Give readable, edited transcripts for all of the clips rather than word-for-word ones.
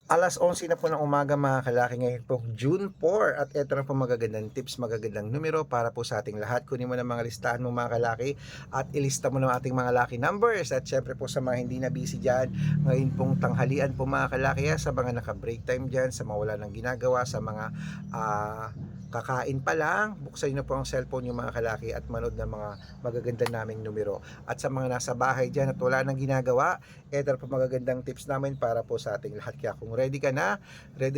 11:11 na po ng umaga mga kalaki, ngayon po June 4 at eto na po magagandang tips, magagandang numero para po sa ating lahat. Kunin mo na mga listahan mo mga kalaki at ilista mo na ating mga lucky numbers. At syempre po sa mga hindi na busy dyan, ngayon pong tanghalian po mga kalaki, sa mga naka-break time dyan, sa mga wala ng ginagawa, sa mga kakain pa lang, buksan nyo na po ang cellphone yung mga kalaki at manood ng mga magaganda naming numero. At sa mga nasa bahay dyan at wala nang ginagawa, eto na po magagandang tips namin para po sa ating lahat. Kaya kung ready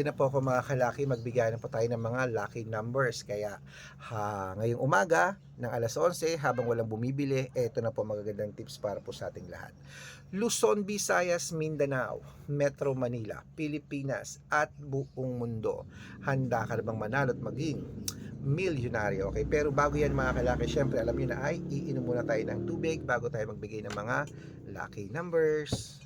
na po ako mga kalaki, magbigay na po tayo ng mga lucky numbers. Kaya ngayong umaga ng 11:11 habang walang bumibili, eto na po magagandang tips para po sa ating lahat. Luzon, Visayas, Mindanao, Metro Manila, Pilipinas at buong mundo. Handa ka na bang manalo at maging milyonaryo? Okay, pero bago yan mga kalaki, syempre alam nyo na ay iinom muna tayo ng tubig bago tayo magbigay ng mga lucky numbers.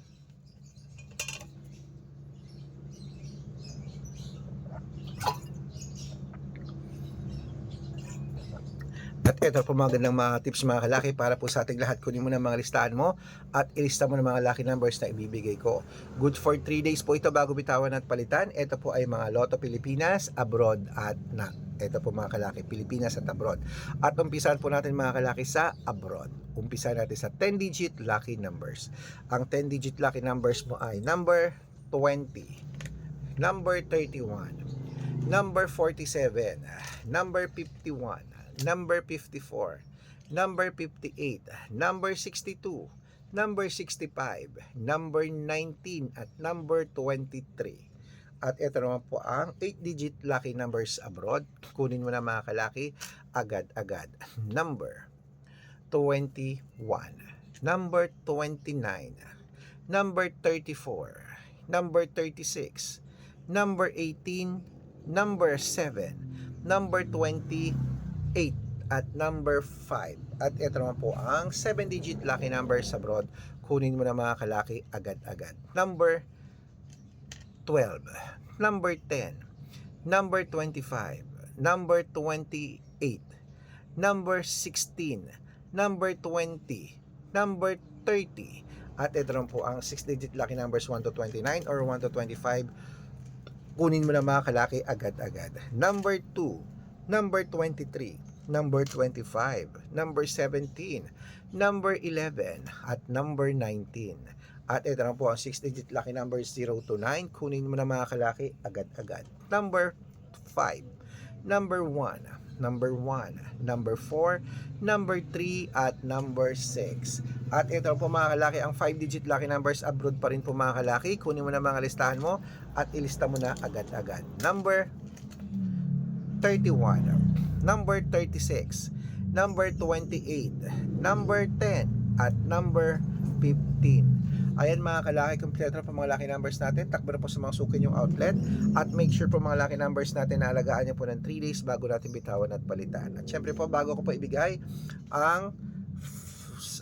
At ito po magandang mga tips mga kalaki para po sa ating lahat. Kunin mo na mga listahan mo at ilista mo na mga lucky numbers na ibibigay ko. Good for 3 days po ito bago bitawan at palitan. Ito po ay mga Lotto Pilipinas, abroad at NAC. Ito po mga kalaki, Pilipinas at abroad. At umpisahan po natin mga kalaki sa abroad. Umpisahan natin sa 10-digit lucky numbers. Ang 10-digit lucky numbers mo ay number 20, number 31, number 47, number 51, number 54, number 58, number 62, number 65, number 19 at number 23. At ito naman po ang 8-digit lucky numbers abroad. Kunin mo na mga kalaki agad-agad. Number 21, number 29, number 34, number 36, number 18, number 7, number 28 at number 5. At ito naman po ang 7-digit lucky numbers abroad. Kunin mo na mga kalaki agad-agad. Number 12, number 10, number 25, number 28, number 16, number 20, number 30. At ito naman po ang 6-digit lucky numbers 1 to 29 or 1 to 25. Kunin mo na mga kalaki agad-agad. Number 2, number 23, number 25, number 17, number 11, at number 19. At ito na po ang 6-digit lucky numbers 0 to 9. Kunin mo na mga kalaki agad-agad. Number 5, number 1, number 1, number 4, number 3, at number 6. At ito po mga kalaki, ang 5-digit lucky numbers abroad pa rin po mga kalaki. Kunin mo na mga listahan mo at ilista mo na agad-agad. Number 31, number 36, number 28, number 10, at number 15. Ayan mga kalaki, kompleto na po mga lucky numbers natin. Takbo na po sa mga sukin yung outlet. At make sure po mga lucky numbers natin na alagaan nyo po ng 3 days bago natin bitawan at palitan. At syempre po bago ko po ibigay ang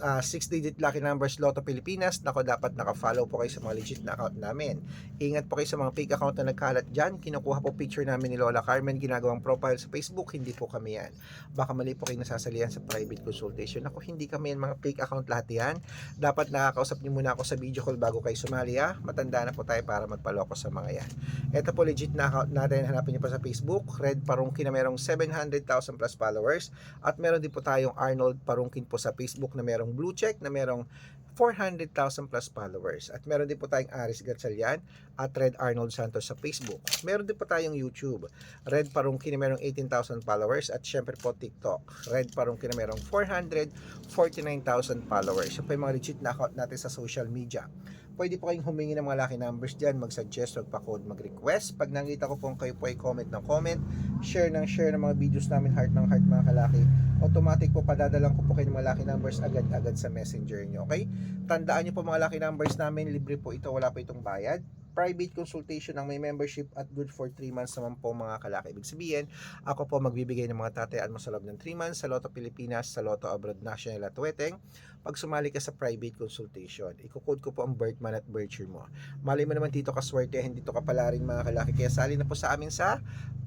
6-digit lucky numbers Lotto Pilipinas, nako dapat naka-follow po kayo sa mga legit na account namin. Ingat po kayo sa mga fake account na nagkalat dyan. Kinukuha po picture namin ni Lola Carmen, ginagawang profile sa Facebook. Hindi po kami yan. Baka mali po kayo nasasalihan sa private consultation. Ako, hindi kami yan, mga fake account lahat yan. Dapat nakakausap niyo muna ako sa video call bago kayo sumali. Matanda na po tayo para magpaloko sa mga yan. Ito po legit na account natin. Hanapin niyo po sa Facebook, Red Parungkin, na merong 700,000 plus followers. At meron din po tayong Arnold Parungkin po sa Facebook na merong blue check na merong 400,000 plus followers. At meron din po tayong Aris Gatchalian at Red Arnold Santos sa Facebook. Meron din po tayong YouTube, Red Parungkin, na merong 18,000 followers. At syempre po TikTok, Red Parungkin, na merong 449,000 followers. So po yung mga legit na account natin sa social media. Pwede po kayong humingi ng mga lucky numbers dyan, mag-suggest, magpa-code, mag-request. Pag nakita ko po kayo po ay comment ng comment, share ng mga videos namin, heart ng heart mga kalaki, automatic po padadalang ko po kayo ng mga lucky numbers agad-agad sa messenger nyo. Okay? Tandaan nyo po mga lucky numbers namin, libre po ito, wala po itong bayad. Private consultation ang may membership at good for 3 months naman po mga kalaki. Ibig sabihin, ako po magbibigay ng mga tatayaan mo sa loob ng 3 months sa Lotto Pilipinas, sa Lotto Abroad National at Weteng. Pag sumali ka sa private consultation, ikukode ko po ang birth month at birth year mo. Malay mo naman dito kaswertehin, dito ka pala rin mga kalaki. Kaya sali na po sa amin sa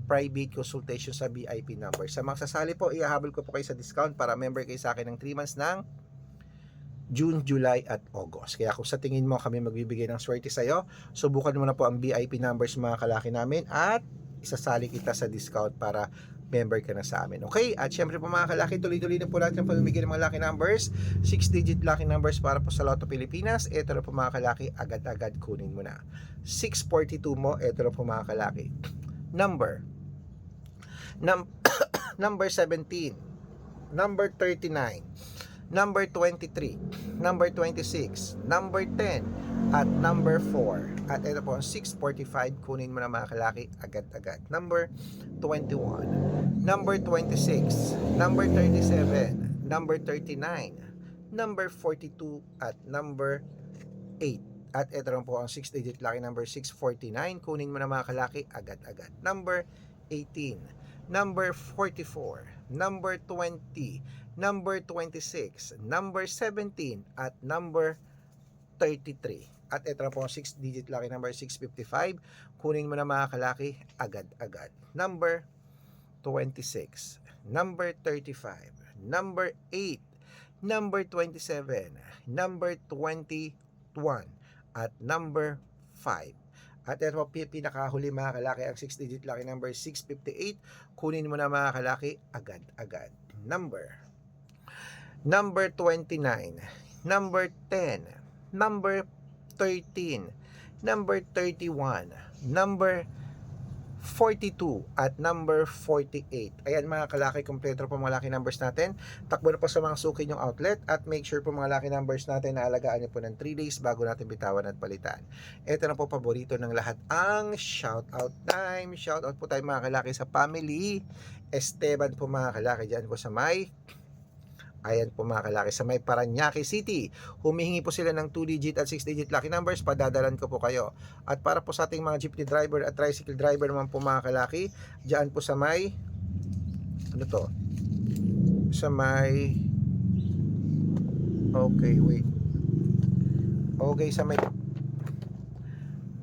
private consultation sa VIP number. Sa mga sasali po, ihahabol ko po kayo sa discount para member kayo sa akin ng 3 months ng June, July at August. Kaya kung sa tingin mo kami magbibigay ng swerte sa'yo, subukan mo na po ang VIP numbers mga kalaki namin at isasali kita sa discount para member ka na sa amin. Okay? At syempre po mga kalaki, tuloy-tuloy na po natin ang pamimigay ng mga lucky numbers. 6-digit lucky numbers para po sa Lotto Pilipinas. Ito na po mga kalaki, agad-agad kunin mo na. 642 mo, ito na po mga kalaki. Number 17, number 39, number 23, number 26, number 10, at number 4. At ito po ang 645, kunin mo na mga kalaki agad-agad. Number 21, number 26, number 37, number 39, number 42, at number 8. At ito lang po ang 6-digit lucky number 649, kunin mo na mga kalaki agad-agad. Number 18, number 44, number 20, number 26, number 17, at number 33. At ito na po ang 6-digit lucky number 655. Kunin mo na mga kalaki agad-agad. Number 26, number 35, number 8, number 27, number 21, at number 5. At ito po pinakahuli mga kalaki ang 6-digit lucky number 658. Kunin mo na mga kalaki agad-agad. Number 29, number 10, number 13, number 31, number 42, at number 48. Ayan mga kalaki, kompleto po mga lucky numbers natin. Takbo na po sa mga suki yung outlet at make sure po mga lucky numbers natin na alagaan nyo po ng 3 days bago natin bitawan at palitan. Ito na po paborito ng lahat, ang shoutout time. Shoutout po tayo mga kalaki sa family Esteban po mga kalaki dyan po sa ayan po mga kalaki, sa may Parañaque City. Humihingi po sila ng 2-digit at 6-digit lucky numbers, padadalan ko po kayo. At para po sa ating mga jeepney driver at tricycle driver naman po mga kalaki, dyan po sa may sa may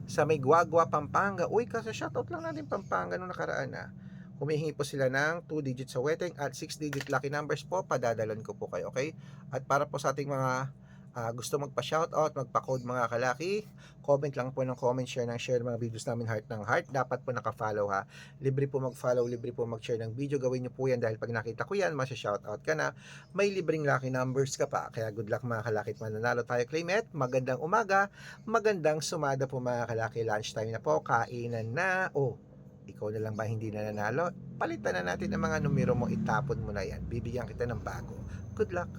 sa may Guagua, Pampanga. Uy, kasi shoutout lang natin Pampanga nung nakaraan na. Humihingi po sila ng 2-digit sa wedding at 6-digit lucky numbers po, padadalan ko po kayo, okay? At para po sa ating mga gusto magpa-shoutout, magpa-code mga kalaki, comment lang po ng comment, share mga videos namin heart ng heart. Dapat po naka-follow ha. Libre po mag-follow, libre po mag-share ng video. Gawin nyo po yan dahil pag nakita ko yan, masya-shoutout ka na. May libreng lucky numbers ka pa. Kaya good luck mga kalaki at mananalo tayo, claimant. Magandang umaga, magandang sumada po mga kalaki. Lunchtime na po, kainan na. Ikaw na lang ba hindi nananalo? Palitan na natin ang mga numero mo, itapon mo na yan. Bibigyan kita ng bago. Good luck!